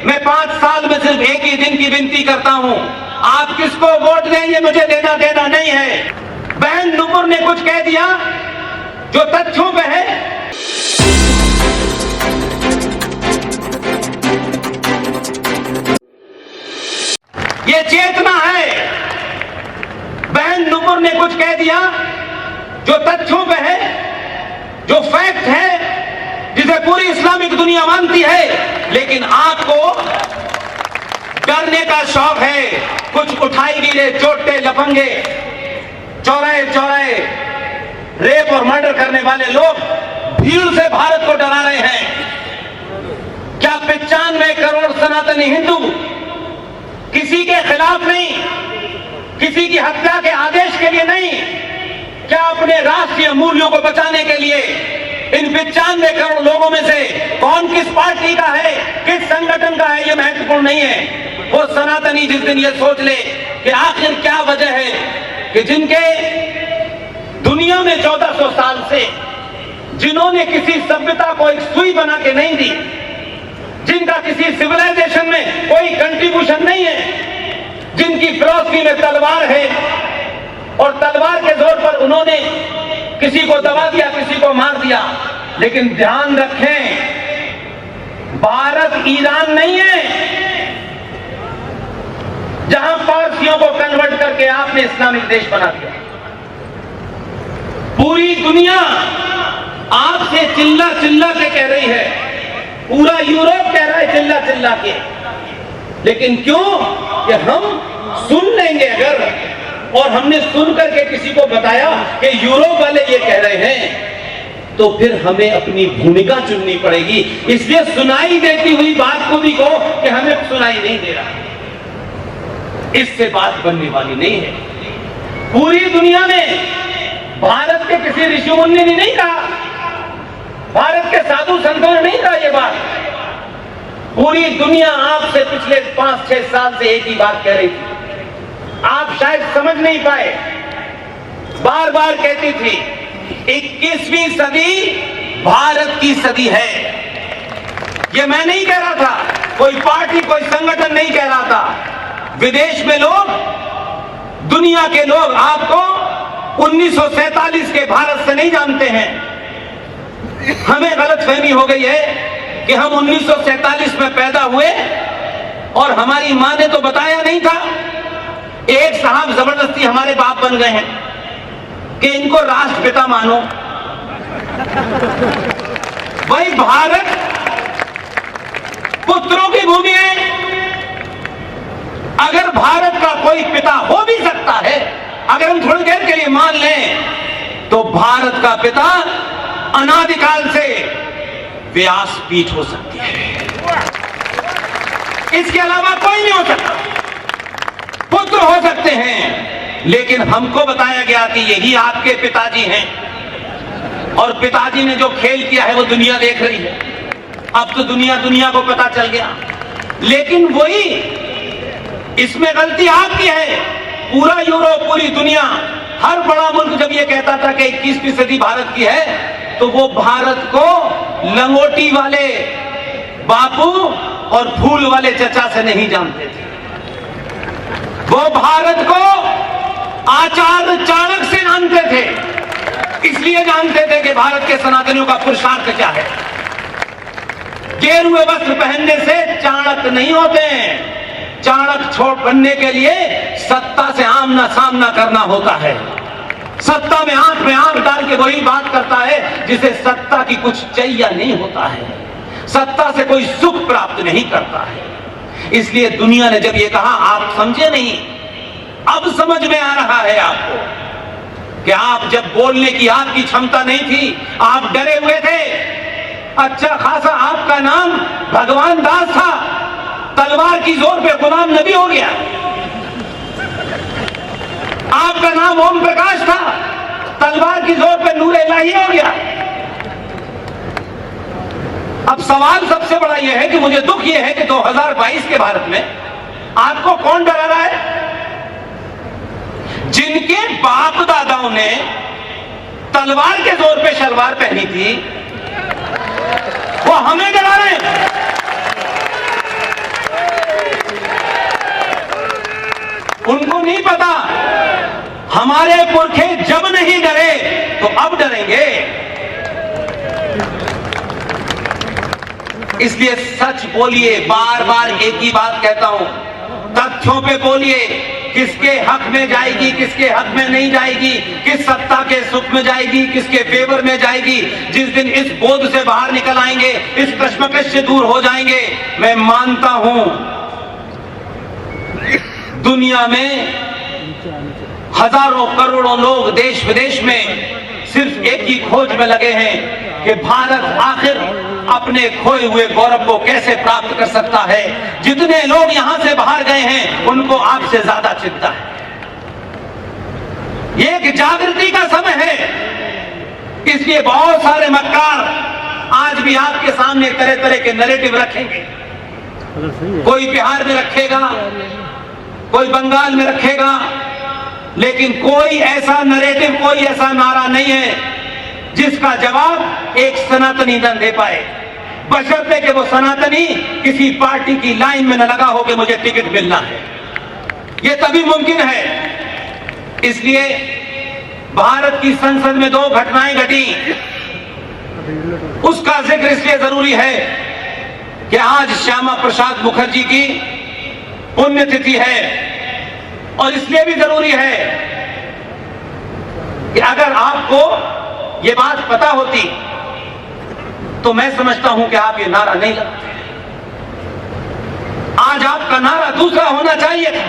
मैं 5 साल में सिर्फ एक ही दिन की विनती करता हूं, आप किसको वोट दें ये मुझे लेना देना नहीं है। बहन नुपुर ने कुछ कह दिया जो तथ्यों पे है। ये चेतना है। बहन नुपुर ने कुछ कह दिया जो तथ्यों पे है, जो फैक्ट है, जिसे पूरी इस्लामिक दुनिया मानती है। लेकिन आपको डरने का शौक है। कुछ उठाई गिरे चोटे लफंगे चौराहे चौराहे रेप और मर्डर करने वाले लोग भीड़ से भारत को डरा रहे हैं। क्या 95 करोड़ सनातनी हिंदू किसी के खिलाफ नहीं, किसी की हत्या के आदेश के लिए नहीं, क्या अपने राष्ट्रीय मूल्यों को बचाने के लिए इन 95 करोड़ लोगों में से कौन किस पार्टी का है, किस संगठन का है, ये महत्वपूर्ण नहीं है। वो सनातनी जिस दिन ये सोच ले कि आखिर क्या वजह है कि जिनके दुनिया में 1400 साल से जिन्होंने किसी सभ्यता को एक सुई बना के नहीं दी, जिनका किसी सिविलाइजेशन में कोई कंट्रीब्यूशन नहीं है, जिनकी फिलॉसफी में तलवार है और तलवार के जोर पर उन्होंने किसी को दबा दिया, किसी को मार दिया। लेकिन ध्यान रखें, भारत ईरान नहीं है जहां पारसियों को कन्वर्ट करके आपने इस्लामिक देश बना दिया। पूरी दुनिया आपसे चिल्ला चिल्ला के कह रही है, पूरा यूरोप कह रहा है चिल्ला चिल्ला के। लेकिन क्यों? कि हम सुन लेंगे अगर, और हमने सुन करके किसी को बताया कि यूरोप वाले ये कह रहे हैं, तो फिर हमें अपनी भूमिका चुननी पड़ेगी। इसलिए सुनाई देती हुई बात को भी कहो कि हमें सुनाई नहीं दे रहा, इससे बात बनने वाली नहीं है। पूरी दुनिया में भारत के किसी ऋषि मुनि ने नहीं कहा, भारत के साधु संतों ने नहीं कहा ये बात। पूरी दुनिया आपसे पिछले 5-6 साल से एक ही बात कह रही थी, आप शायद समझ नहीं पाए। बार बार कहती थी 21वीं सदी भारत की सदी है। ये मैं नहीं कह रहा था, कोई पार्टी कोई संगठन नहीं कह रहा था। विदेश में लोग, दुनिया के लोग आपको 1947 के भारत से नहीं जानते हैं। हमें गलतफहमी हो गई है कि हम 1947 में पैदा हुए और हमारी मां ने तो बताया नहीं था। एक साहब जबरदस्ती हमारे बाप बन गए हैं कि इनको राष्ट्रपिता मानो। भाई भारत पुत्रों की भूमि है। अगर भारत का कोई पिता हो भी सकता है, अगर हम थोड़ी देर के लिए मान लें, तो भारत का पिता अनादिकाल से व्यासपीठ हो सकती है, इसके अलावा कोई नहीं हो सकता। पुत्र हो सकते हैं, लेकिन हमको बताया गया कि यही आपके पिताजी हैं, और पिताजी ने जो खेल किया है वो दुनिया देख रही है। अब तो दुनिया को पता चल गया। लेकिन वही इसमें गलती आपकी है। पूरा यूरोप, पूरी दुनिया, हर बड़ा मुल्क जब ये कहता था कि 21वीं सदी भारत की है, तो वो भारत को लंगोटी वाले बापू और फूल वाले चचा से नहीं जानते थे। वो भारत को आचार्य चाणक्य से जानते थे। इसलिए जानते थे कि भारत के सनातनियों का पुरुषार्थ क्या है। गेरुए वस्त्र पहनने से चाणक्य नहीं होते हैं। चाणक्य छोड़ बनने के लिए सत्ता से आमना सामना करना होता है। सत्ता में आंख डाल के वही बात करता है जिसे सत्ता की कुछ चाहिए नहीं होता है, सत्ता से कोई सुख प्राप्त नहीं करता है। इसलिए दुनिया ने जब ये कहा, आप समझे नहीं, अब समझ में आ रहा है आपको कि आप जब बोलने की आपकी क्षमता नहीं थी, आप डरे हुए थे। अच्छा खासा आपका नाम भगवान दास था, तलवार की जोर पे गुलाम नबी हो गया। आपका नाम ओम प्रकाश था, तलवार की जोर पे नूर इलाही हो गया। अब सवाल सबसे बड़ा यह है कि मुझे दुख यह है कि 2022 के भारत में आपको कौन डरा रहा है? जिनके बाप दादाओं ने तलवार के जोर पे शलवार पहनी थी, वो हमें डरा रहे हैं। नहीं पता, हमारे पुरखे जब नहीं डरे तो अब डरेंगे। इसलिए सच बोलिए, बार बार एक ही बात कहता हूं, तथ्यों पे बोलिए। किसके हक में जाएगी, किसके हक में नहीं जाएगी, किस सत्ता के सुख में जाएगी, किसके फेवर में जाएगी। जिस दिन इस बोध से बाहर निकल आएंगे, इस कश्मकश से दूर हो जाएंगे, मैं मानता हूं दुनिया में हजारों करोड़ों लोग देश विदेश में सिर्फ एक ही खोज में लगे हैं कि भारत आखिर अपने खोए हुए गौरव को कैसे प्राप्त कर सकता है। जितने लोग यहां से बाहर गए हैं उनको आपसे ज्यादा चिंता है। ये एक जागृति का समय है, इसलिए बहुत सारे मक्कार आज भी आपके सामने तरह तरह के नैरेटिव रखेंगे। कोई बिहार में रखेगा, कोई बंगाल में रखेगा, लेकिन कोई ऐसा नैरेटिव, कोई ऐसा नारा नहीं है जिसका जवाब एक सनातनी न दे पाए, बशर्ते कि वो सनातनी किसी पार्टी की लाइन में न लगा हो कि मुझे टिकट मिलना है। ये तभी मुमकिन है। इसलिए भारत की संसद में 2 घटनाएं घटी, उसका जिक्र इसलिए जरूरी है कि आज श्यामा प्रसाद मुखर्जी की पुण्यतिथि है, और इसलिए भी जरूरी है कि अगर आपको ये बात पता होती तो मैं समझता हूं कि आप ये नारा नहीं लगाते। आज आपका नारा दूसरा होना चाहिए था।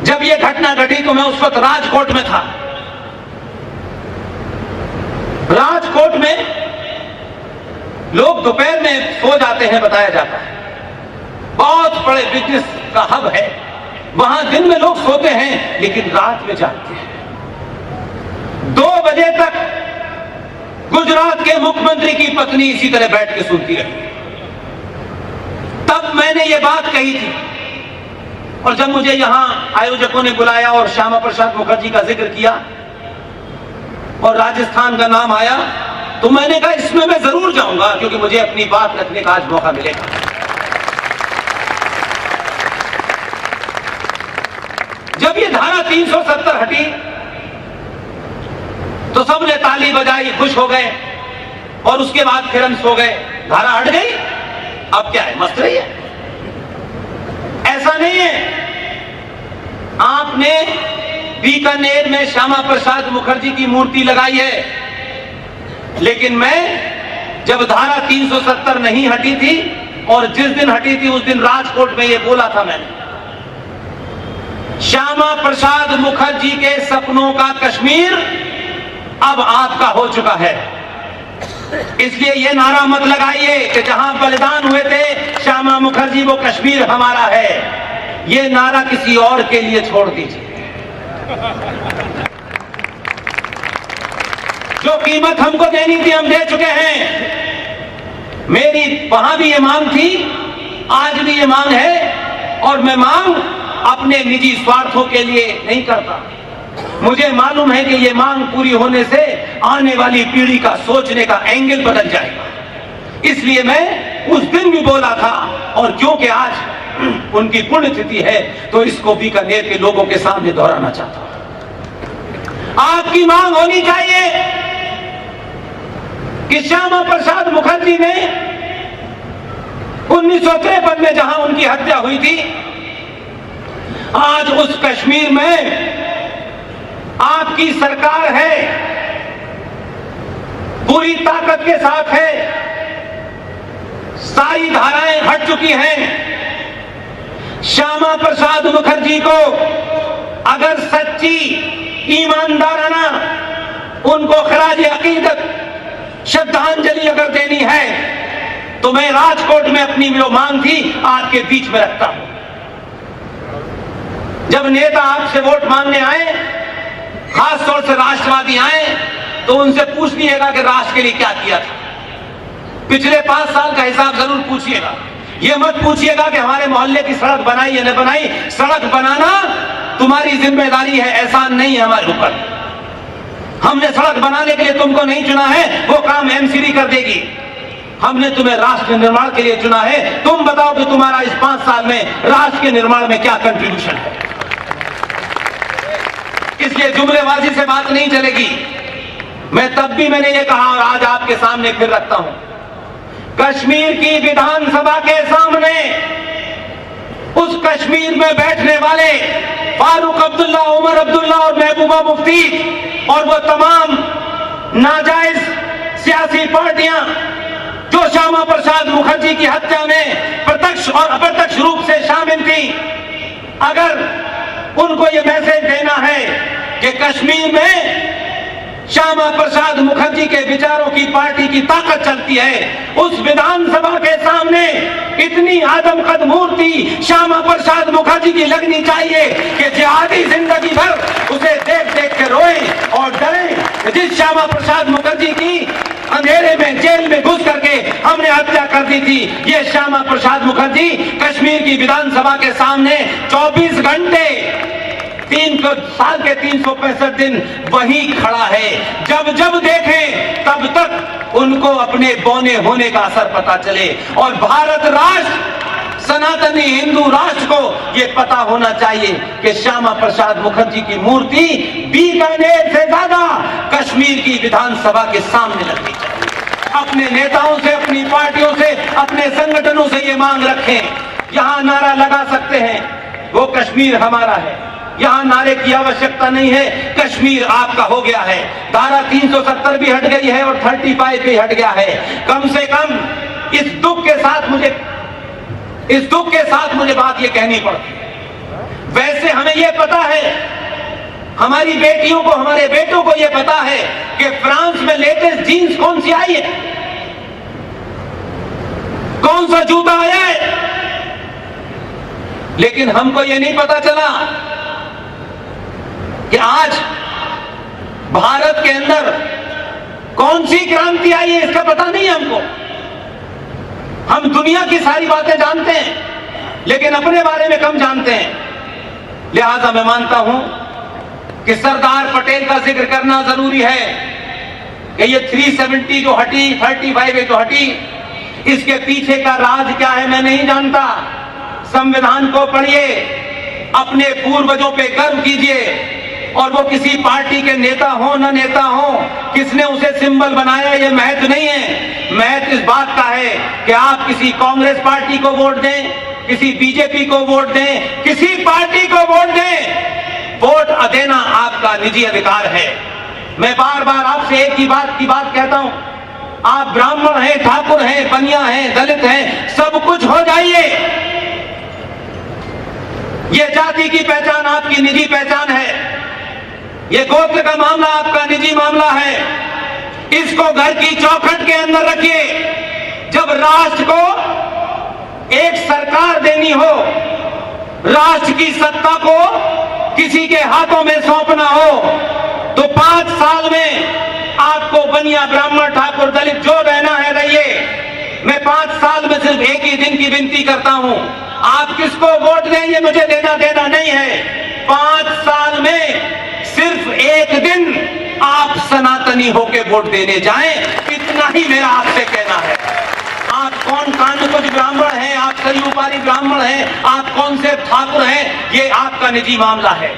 जब ये घटना घटी तो मैं उस वक्त राजकोट में था। राजकोट में लोग दोपहर में सो जाते हैं, बताया जाता है। बहुत बड़े बिजनेस का हब है, वहां दिन में लोग सोते हैं लेकिन रात में जागते हैं। 2 बजे तक गुजरात के मुख्यमंत्री की पत्नी इसी तरह बैठ के सुनती रही। तब मैंने ये बात कही थी, और जब मुझे यहां आयोजकों ने बुलाया और श्यामा प्रसाद मुखर्जी का जिक्र किया और राजस्थान का नाम आया, तो मैंने कहा इसमें मैं जरूर जाऊंगा, क्योंकि मुझे अपनी बात रखने का आज मौका मिलेगा। जब ये धारा 370 हटी तो सबने ताली बजाई, खुश हो गए, और उसके बाद फिर हम सो गए। धारा हट गई, अब क्या है, मस्त रही है। ऐसा नहीं है। आपने बीकानेर में श्यामा प्रसाद मुखर्जी की मूर्ति लगाई है, लेकिन मैं जब धारा 370 नहीं हटी थी और जिस दिन हटी थी उस दिन राजकोट में ये बोला था मैंने, श्यामा प्रसाद मुखर्जी के सपनों का कश्मीर अब आपका हो चुका है। इसलिए ये नारा मत लगाइए कि जहां बलिदान हुए थे श्यामा मुखर्जी वो कश्मीर हमारा है। ये नारा किसी और के लिए छोड़ दीजिए। जो कीमत हमको देनी थी हम दे चुके हैं। मेरी वहां भी ये मांग थी, आज भी ये मांग है, और मैं मांग अपने निजी स्वार्थों के लिए नहीं करता। मुझे मालूम है कि ये मांग पूरी होने से आने वाली पीढ़ी का सोचने का एंगल बदल जाएगा। इसलिए मैं उस दिन भी बोला था, और क्योंकि आज उनकी पुण्यतिथि है तो इसको बीकानेर के लोगों के सामने दोहराना चाहता हूं। आपकी मांग होनी चाहिए कि श्यामा प्रसाद मुखर्जी ने 1953 में जहां उनकी हत्या हुई थी, आज उस कश्मीर में आपकी सरकार है, पूरी ताकत के साथ है, सारी धाराएं हट चुकी हैं। श्यामा प्रसाद मुखर्जी को अगर सच्ची ईमानदाराना उनको खराज अकीदत श्रद्धांजलि अगर देनी है तो मैं राजकोट में अपनी जो मांग थी आपके बीच में रखता हूं। जब नेता आपसे वोट मांगने आए, खास तौर से राष्ट्रवादी आए, तो उनसे पूछ लीजिएगा कि राष्ट्र के लिए क्या किया था। पिछले 5 साल का हिसाब जरूर पूछिएगा। ये मत पूछिएगा कि हमारे मोहल्ले की सड़क बनाई या नहीं बनाई। सड़क बनाना तुम्हारी जिम्मेदारी है, एहसान नहीं है हमारे ऊपर। हमने सड़क बनाने के लिए तुमको नहीं चुना है, वो काम एमसीडी कर देगी। हमने तुम्हें राष्ट्र निर्माण के लिए चुना है। तुम बताओ कि तुम्हारा इस 5 साल में राष्ट्र के निर्माण में क्या कंट्रीब्यूशन है। इसलिए जुमलेबाजी से बात नहीं चलेगी। मैं तब भी मैंने ये कहा और आज आपके सामने फिर रखता हूं, कश्मीर की विधानसभा के सामने उस कश्मीर में बैठने वाले फारूक अब्दुल्ला, उमर अब्दुल्ला और महबूबा मुफ्ती और वो तमाम नाजायज सियासी पार्टियां जो श्यामा प्रसाद मुखर्जी की हत्या में प्रत्यक्ष और अप्रत्यक्ष रूप से शामिल थी, अगर उनको ये मैसेज देना है कि कश्मीर में श्यामा प्रसाद मुखर्जी के विचारों की पार्टी की ताकत चलती है, उस विधानसभा के सामने इतनी आदमकद मूर्ति श्यामा प्रसाद मुखर्जी की लगनी चाहिए कि जिहादी जिंदगी भर उसे देख देख के रोए और डरे। जिस श्यामा प्रसाद मुखर्जी की अंधेरे में जेल में घुस करके हमने हत्या कर दी थी, ये श्यामा प्रसाद मुखर्जी कश्मीर की विधानसभा के सामने 24 घंटे 3 साल के 365 दिन वहीं खड़ा है। जब जब देखें तब तक उनको अपने बौने होने का असर पता चले और भारत राष्ट्र, सनातनी हिंदू राष्ट्र को यह पता होना चाहिए कि श्यामा प्रसाद मुखर्जी की मूर्ति बीकानेर से ज्यादा कश्मीर की विधानसभा के सामने लगनी चाहिए। अपने नेताओं से, अपनी पार्टियों से, अपने संगठनों से ये मांग रखें। यहां नारा लगा सकते हैं वो कश्मीर हमारा है, यहां नारे की आवश्यकता नहीं है, कश्मीर आपका हो गया है। धारा 370 भी हट गई है और 35 भी हट गया है। कम से कम इस दुख के साथ मुझे बात ये कहनी पड़ती है। वैसे हमें ये पता है, हमारी बेटियों को, हमारे बेटों को ये पता है कि फ्रांस में लेटेस्ट जीन्स कौन सी आई है, कौन सा जूता आया है, लेकिन हमको ये नहीं पता चला कि आज भारत के अंदर कौन सी क्रांति आई है, इसका पता नहीं है हमको। हम दुनिया की सारी बातें जानते हैं लेकिन अपने बारे में कम जानते हैं। लिहाजा मैं मानता हूं कि सरदार पटेल का जिक्र करना जरूरी है कि ये 370 जो हटी, 35 जो हटी, इसके पीछे का राज क्या है मैं नहीं जानता। संविधान को पढ़िए, अपने पूर्वजों पे गर्व कीजिए और वो किसी पार्टी के नेता हो न नेता हो, किसने उसे सिंबल बनाया ये महत्व नहीं है। महत्व इस बात का है कि आप किसी कांग्रेस पार्टी को वोट दें, किसी बीजेपी को वोट दें, किसी पार्टी को वोट दें, वोट देना आपका निजी अधिकार है। मैं बार बार आपसे एक ही बात कहता हूं, आप ब्राह्मण हैं, ठाकुर हैं, बनिया हैं, दलित हैं, सब कुछ हो जाइए। ये जाति की पहचान आपकी निजी पहचान है, ये गोत्र का मामला आपका निजी मामला है। इसको घर की चौखट के अंदर रखिए। जब राष्ट्र को एक सरकार देनी हो, राष्ट्र की सत्ता को किसी के हाथों में सौंपना हो, तो 5 साल में आपको बनिया, ब्राह्मण, ठाकुर, दलित जो रहना है रहिए। मैं 5 साल में सिर्फ एक ही दिन की विनती करता हूं, आप किसको वोट दें ये मुझे लेना देना नहीं है। 5 साल में सिर्फ एक दिन आप सनातनी होके वोट देने जाएं, इतना ही मेरा आपसे कहना है। आप कौन कानकुज ब्राह्मण हैं, आप सयूपारी ब्राह्मण हैं, आप कौन से ठाकुर हैं, ये आपका निजी मामला है।